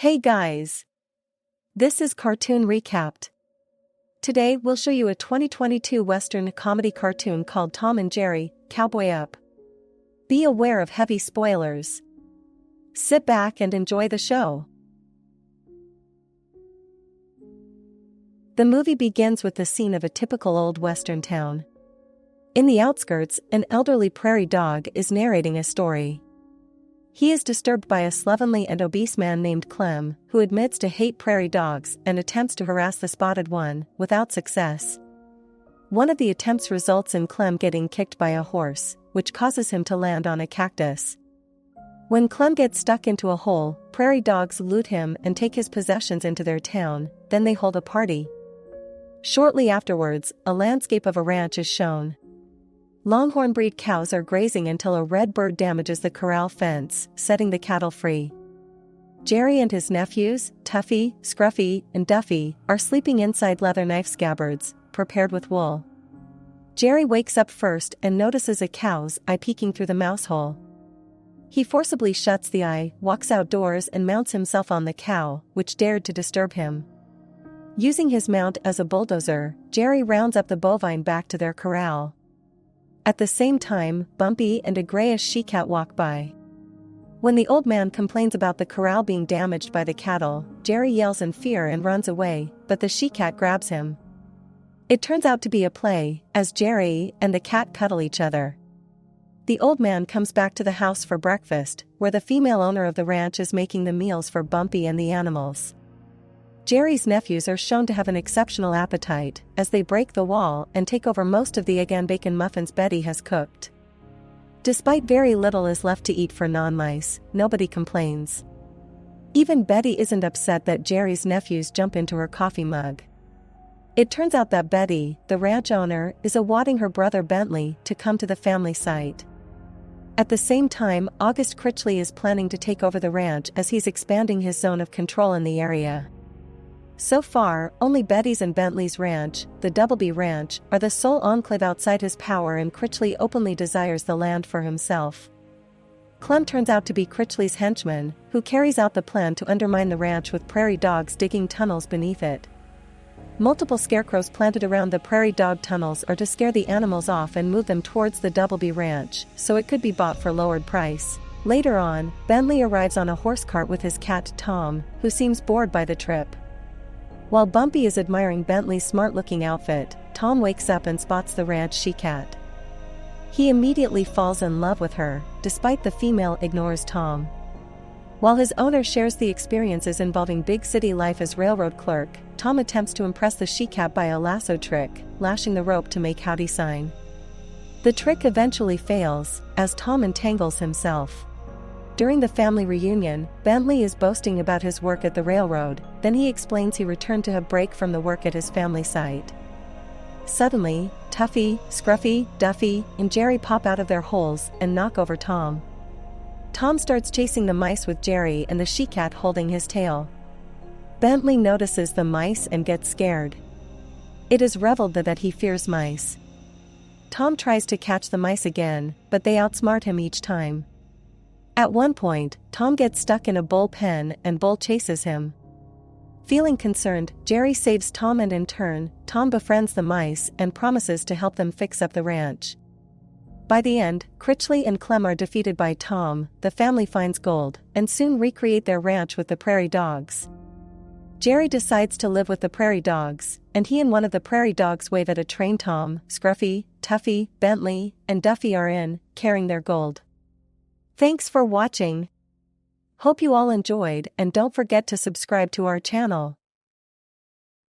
Hey guys! This is Cartoon Recapped. Today we'll show you a 2022 Western comedy cartoon called Tom and Jerry, Cowboy Up. Be aware of heavy spoilers. Sit back and enjoy the show. The movie begins with the scene of a typical old Western town. In the outskirts, an elderly prairie dog is narrating a story. He is disturbed by a slovenly and obese man named Clem, who admits to hate prairie dogs and attempts to harass the spotted one, without success. One of the attempts results in Clem getting kicked by a horse, which causes him to land on a cactus. When Clem gets stuck into a hole, prairie dogs loot him and take his possessions into their town, then they hold a party. Shortly afterwards, a landscape of a ranch is shown. Longhorn breed cows are grazing until a red bird damages the corral fence, setting the cattle free. Jerry and his nephews, Tuffy, Scruffy, and Duffy, are sleeping inside leather knife scabbards, prepared with wool. Jerry wakes up first and notices a cow's eye peeking through the mouse hole. He forcibly shuts the eye, walks outdoors and mounts himself on the cow, which dared to disturb him. Using his mount as a bulldozer, Jerry rounds up the bovine back to their corral. At the same time, Bumpy and a grayish she-cat walk by. When the old man complains about the corral being damaged by the cattle, Jerry yells in fear and runs away, but the she-cat grabs him. It turns out to be a play, as Jerry and the cat cuddle each other. The old man comes back to the house for breakfast, where the female owner of the ranch is making the meals for Bumpy and the animals. Jerry's nephews are shown to have an exceptional appetite, as they break the wall and take over most of the egg and bacon muffins Betty has cooked. Despite very little is left to eat for non-mice, nobody complains. Even Betty isn't upset that Jerry's nephews jump into her coffee mug. It turns out that Betty, the ranch owner, is awarding her brother Bentley to come to the family site. At the same time, August Critchley is planning to take over the ranch as he's expanding his zone of control in the area. So far, only Betty's and Bentley's ranch, the Doubleby Ranch, are the sole enclave outside his power, and Critchley openly desires the land for himself. Clem turns out to be Critchley's henchman, who carries out the plan to undermine the ranch with prairie dogs digging tunnels beneath it. Multiple scarecrows planted around the prairie dog tunnels are to scare the animals off and move them towards the Doubleby Ranch, so it could be bought for lowered price. Later on, Bentley arrives on a horse cart with his cat Tom, who seems bored by the trip. While Bumpy is admiring Bentley's smart-looking outfit, Tom wakes up and spots the ranch she-cat. He immediately falls in love with her, despite the female ignores Tom. While his owner shares the experiences involving big city life as railroad clerk, Tom attempts to impress the she-cat by a lasso trick, lashing the rope to make howdy sign. The trick eventually fails, as Tom entangles himself. During the family reunion, Bentley is boasting about his work at the railroad, then he explains he returned to have break from the work at his family site. Suddenly, Tuffy, Scruffy, Duffy, and Jerry pop out of their holes and knock over Tom. Tom starts chasing the mice with Jerry and the she-cat holding his tail. Bentley notices the mice and gets scared. It is revealed that he fears mice. Tom tries to catch the mice again, but they outsmart him each time. At one point, Tom gets stuck in a bull pen and Bull chases him. Feeling concerned, Jerry saves Tom, and in turn, Tom befriends the mice and promises to help them fix up the ranch. By the end, Critchley and Clem are defeated by Tom, the family finds gold, and soon recreate their ranch with the prairie dogs. Jerry decides to live with the prairie dogs, and he and one of the prairie dogs wave at a train. Tom, Scruffy, Tuffy, Bentley, and Duffy are in, carrying their gold. Thanks for watching. Hope you all enjoyed, and don't forget to subscribe to our channel.